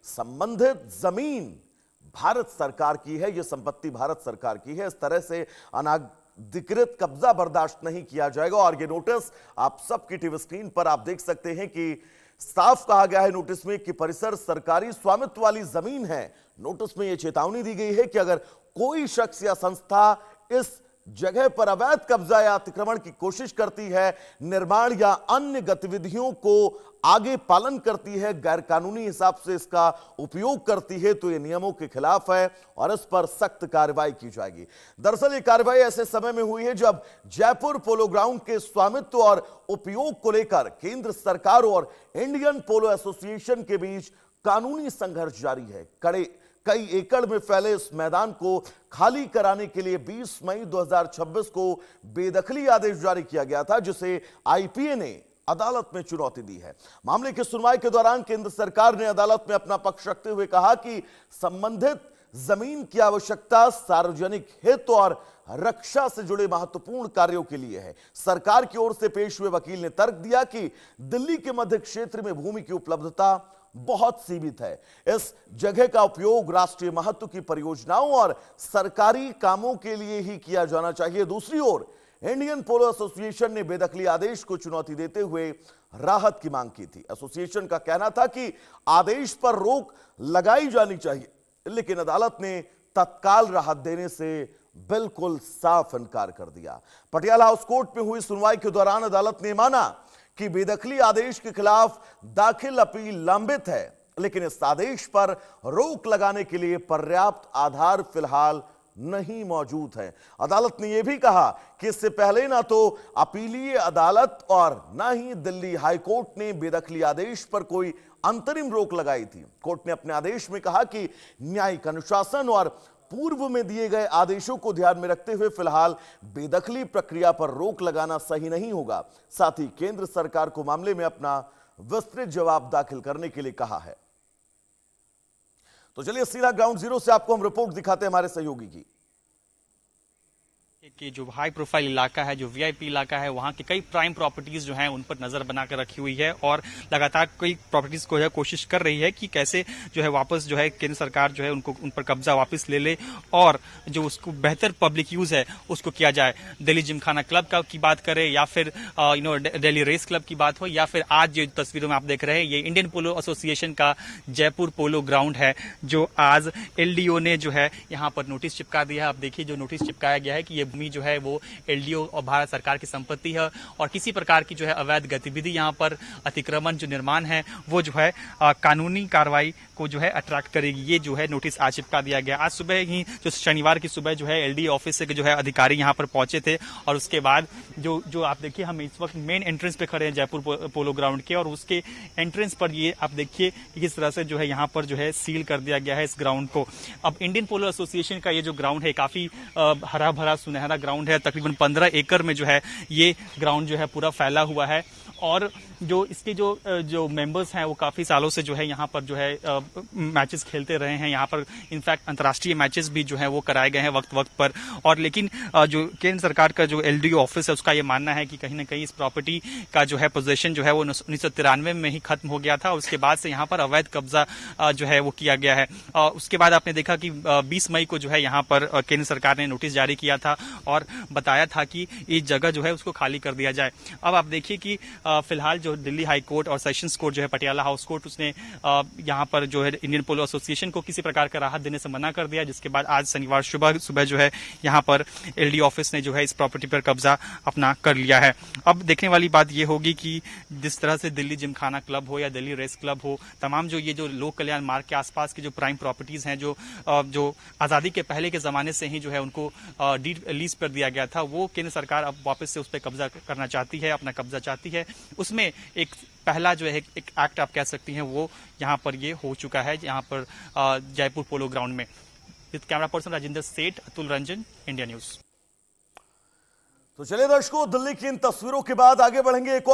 संबंधित जमीन भारत सरकार की है, यह संपत्ति भारत सरकार की है। इस तरह से अनाधिकृत कब्जा बर्दाश्त नहीं किया जाएगा। और यह नोटिस आप सबकी टीवी स्क्रीन पर आप देख सकते हैं कि साफ कहा गया है नोटिस में कि परिसर सरकारी स्वामित्व वाली जमीन है। नोटिस में यह चेतावनी दी गई है कि अगर कोई शख्स या संस्था इस जगह पर अवैध कब्जा या अतिक्रमण की कोशिश करती है, निर्माण या अन्य गतिविधियों को आगे पालन करती है, गैरकानूनी हिसाब से इसका उपयोग करती है, तो यह नियमों के खिलाफ है और इस पर सख्त कार्रवाई की जाएगी। दरअसल यह कार्रवाई ऐसे समय में हुई है जब जयपुर पोलो ग्राउंड के स्वामित्व और उपयोग को लेकर केंद्र सरकार और इंडियन पोलो एसोसिएशन के बीच कानूनी संघर्ष जारी है। कई एकड़ में फैले इस मैदान को खाली कराने के लिए 20 मई 2026 को बेदखली आदेश जारी किया गया था, जिसे आईपीए ने अदालत में चुनौती दी है। मामले की सुनवाई के दौरान केंद्र सरकार ने अदालत में अपना पक्ष रखते हुए कहा कि संबंधित जमीन की आवश्यकता सार्वजनिक हित और रक्षा से जुड़े महत्वपूर्ण कार्यों के लिए है। सरकार की ओर से पेश हुए वकील ने तर्क दिया कि दिल्ली के मध्य क्षेत्र में भूमि की उपलब्धता बहुत सीमित है। इस जगह का उपयोग राष्ट्रीय महत्व की परियोजनाओं और सरकारी कामों के लिए ही किया जाना चाहिए। दूसरी ओर इंडियन पोलो एसोसिएशन ने बेदखली आदेश को चुनौती देते हुए राहत की मांग की थी। एसोसिएशन का कहना था कि आदेश पर रोक लगाई जानी चाहिए, लेकिन अदालत ने तत्काल राहत देने से बिल्कुल साफ इनकार कर दिया। पटियाला हाउस कोर्ट में हुई सुनवाई के दौरान अदालत ने माना कि बेदखली आदेश के खिलाफ दाखिल अपील लंबित है, लेकिन इस आदेश पर रोक लगाने के लिए पर्याप्त आधार फिलहाल नहीं मौजूद है। अदालत ने यह भी कहा कि इससे पहले ना तो अपीलीय अदालत और ना ही दिल्ली हाई कोर्ट ने बेदखली आदेश पर कोई अंतरिम रोक लगाई थी। कोर्ट ने अपने आदेश में कहा कि न्यायिक अनुशासन और पूर्व में दिए गए आदेशों को ध्यान में रखते हुए फिलहाल बेदखली प्रक्रिया पर रोक लगाना सही नहीं होगा। साथ ही केंद्र सरकार को मामले में अपना विस्तृत जवाब दाखिल करने के लिए कहा है। तो चलिए सीधा ग्राउंड जीरो से आपको हम रिपोर्ट दिखाते हैं हमारे सहयोगी की। कि जो हाई प्रोफाइल इलाका है, जो वीआईपी इलाका है, वहाँ के कई प्राइम प्रॉपर्टीज जो हैं उन पर नजर बनाकर रखी हुई है और लगातार कई प्रॉपर्टीज को है कोशिश कर रही है कि कैसे जो है वापस जो है केंद्र सरकार जो है उनको उन पर कब्जा वापस ले ले और जो उसको बेहतर पब्लिक यूज है उसको किया जाए। दिल्ली जिमखाना क्लब का की बात करें या फिर दिल्ली रेस क्लब की बात हो या फिर आज जो तस्वीरों में आप देख रहे हैं ये इंडियन पोलो एसोसिएशन का जयपुर पोलो ग्राउंड है, जो आज एलडीओ ने जो है यहाँ पर नोटिस चिपका दिया है। आप देखिए जो नोटिस चिपकाया गया है कि ये भूमि जो है वो एलडीओ और भारत सरकार की संपत्ति है और किसी प्रकार की जो है अवैध गतिविधि यहाँ पर अतिक्रमण जो निर्माण है वो जो है कानूनी कार्रवाई को जो है अट्रैक्ट करेगी। ये जो है नोटिस आज चिपका दिया गया। आज सुबह ही जो शनिवार की सुबह जो है एलडीओ ऑफिस से जो है अधिकारी यहाँ पर पहुंचे थे और उसके बाद जो आप देखिए हम इस वक्त मेन एंट्रेंस पे खड़े हैं जयपुर पोलो ग्राउंड के और उसके एंट्रेंस पर ये आप देखिए किस तरह से जो है यहाँ पर जो है सील कर दिया गया है इस ग्राउंड को। अब इंडियन पोलो एसोसिएशन का ये जो ग्राउंड है काफी हरा भरा सुनहरा ग्राउंड है। तकरीबन 15 एकड़ में जो है ये ग्राउंड जो है पूरा फैला हुआ है और जो इसके जो मेंबर्स हैं वो काफी सालों से जो है यहाँ पर जो है मैचेस खेलते रहे हैं। यहाँ पर इनफैक्ट अंतर्राष्ट्रीय मैचेस भी जो है वो कराए गए हैं वक्त पर। और लेकिन जो केंद्र सरकार का जो एलडीओ ऑफिस है उसका ये मानना है कि कहीं ना कहीं इस प्रॉपर्टी का जो है पोजीशन जो है वो 1993 में ही खत्म हो गया था। उसके बाद से यहाँ पर अवैध कब्जा जो है वो किया गया है। उसके बाद आपने देखा कि 20 मई को जो है यहाँ पर केंद्र सरकार ने नोटिस जारी किया था और बताया था कि ये जगह जो है उसको खाली कर दिया जाए। अब आप देखिए कि फिलहाल जो दिल्ली हाई कोर्ट और सेशंस कोर्ट जो है पटियाला हाउस कोर्ट उसने यहाँ पर जो है इंडियन पोलो एसोसिएशन को किसी प्रकार का राहत देने से मना कर दिया, जिसके बाद आज शनिवार सुबह जो है यहाँ पर एलडी ऑफिस ने जो है इस प्रॉपर्टी पर कब्जा अपना कर लिया है। अब देखने वाली बात ये होगी कि जिस तरह से दिल्ली जिमखाना क्लब हो या दिल्ली रेस क्लब हो, तमाम जो ये जो लोक कल्याण मार्ग के आसपास की जो प्राइम प्रॉपर्टीज हैं जो आजादी के पहले के जमाने से ही जो है उनको लीज पर दिया गया था, वो केंद्र सरकार अब वापस से उस पर कब्जा करना चाहती है, अपना कब्जा चाहती है। उसमें एक पहला जो है एक एक्ट आप कह सकती हैं वो यहाँ पर ये हो चुका है यहाँ पर जयपुर पोलो ग्राउंड में। विद कैमरा पर्सन राजेंद्र सेठ, अतुल रंजन, इंडिया न्यूज। तो चलिए दर्शकों, दिल्ली की इन तस्वीरों के बाद आगे बढ़ेंगे एक और